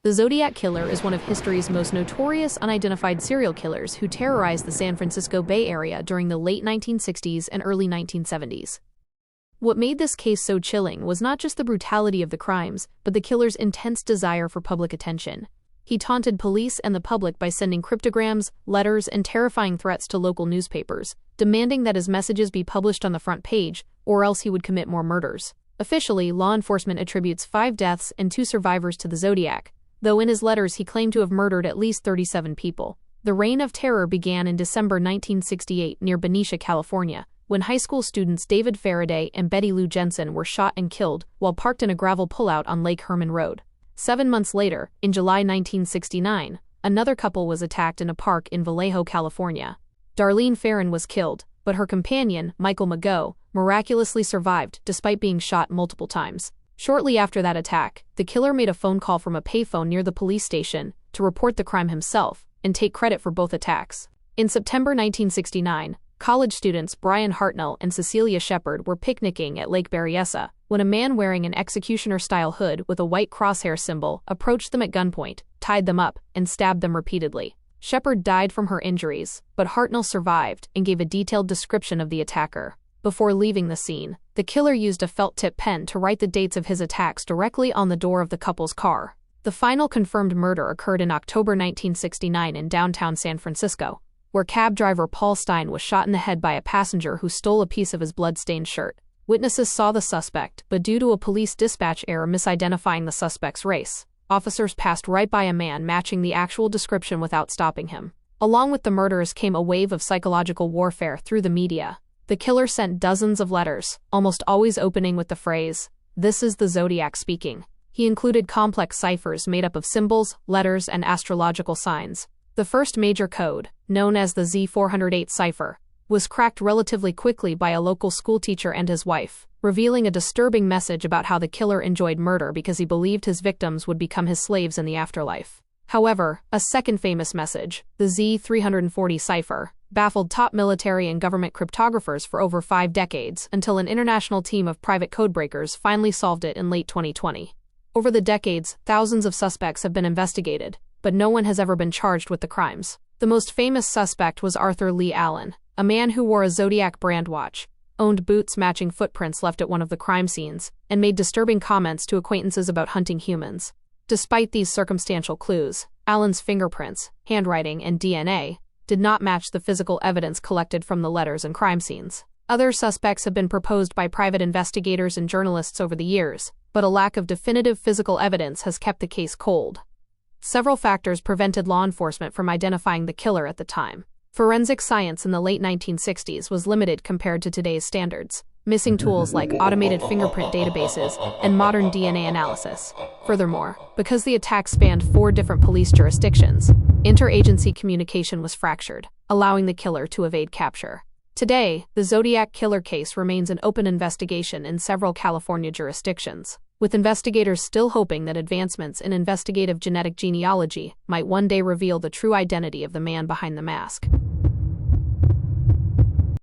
The Zodiac Killer is one of history's most notorious unidentified serial killers who terrorized the San Francisco Bay Area during the late 1960s and early 1970s. What made this case so chilling was not just the brutality of the crimes, but the killer's intense desire for public attention. He taunted police and the public by sending cryptograms, letters, and terrifying threats to local newspapers, demanding that his messages be published on the front page, or else he would commit more murders. Officially, law enforcement attributes 5 deaths and 2 survivors to the Zodiac, though in his letters he claimed to have murdered at least 37 people. The reign of terror began in December 1968 near Benicia, California, when high school students David Faraday and Betty Lou Jensen were shot and killed while parked in a gravel pullout on Lake Herman Road. 7 months later, in July 1969, another couple was attacked in a park in Vallejo, California. Darlene Ferrin was killed, but her companion, Michael Mageau, miraculously survived despite being shot multiple times. Shortly after that attack, the killer made a phone call from a payphone near the police station to report the crime himself and take credit for both attacks. In September 1969, college students Brian Hartnell and Cecilia Shepard were picnicking at Lake Berryessa when a man wearing an executioner-style hood with a white crosshair symbol approached them at gunpoint, tied them up, and stabbed them repeatedly. Shepard died from her injuries, but Hartnell survived and gave a detailed description of the attacker. Before leaving the scene, the killer used a felt-tip pen to write the dates of his attacks directly on the door of the couple's car. The final confirmed murder occurred in October 1969 in downtown San Francisco, where cab driver Paul Stein was shot in the head by a passenger who stole a piece of his blood-stained shirt. Witnesses saw the suspect, but due to a police dispatch error misidentifying the suspect's race, officers passed right by a man matching the actual description without stopping him. Along with the murders came a wave of psychological warfare through the media. The killer sent dozens of letters, almost always opening with the phrase, "This is the Zodiac speaking." He included complex ciphers made up of symbols, letters, and astrological signs. The first major code, known as the Z408 cipher, was cracked relatively quickly by a local schoolteacher and his wife, revealing a disturbing message about how the killer enjoyed murder because he believed his victims would become his slaves in the afterlife. However, a second famous message, the Z340 cipher, baffled top military and government cryptographers for over 5 decades until an international team of private codebreakers finally solved it in late 2020. Over the decades, thousands of suspects have been investigated, but no one has ever been charged with the crimes. The most famous suspect was Arthur Lee Allen, a man who wore a Zodiac brand watch, owned boots matching footprints left at one of the crime scenes, and made disturbing comments to acquaintances about hunting humans. Despite these circumstantial clues, Allen's fingerprints, handwriting, and DNA did not match the physical evidence collected from the letters and crime scenes. Other suspects have been proposed by private investigators and journalists over the years, but a lack of definitive physical evidence has kept the case cold. Several factors prevented law enforcement from identifying the killer at the time. Forensic science in the late 1960s was limited compared to today's standards, missing tools like automated fingerprint databases and modern DNA analysis. Furthermore, because the attack spanned 4 different police jurisdictions, interagency communication was fractured, allowing the killer to evade capture. Today, the Zodiac Killer case remains an open investigation in several California jurisdictions, with investigators still hoping that advancements in investigative genetic genealogy might one day reveal the true identity of the man behind the mask.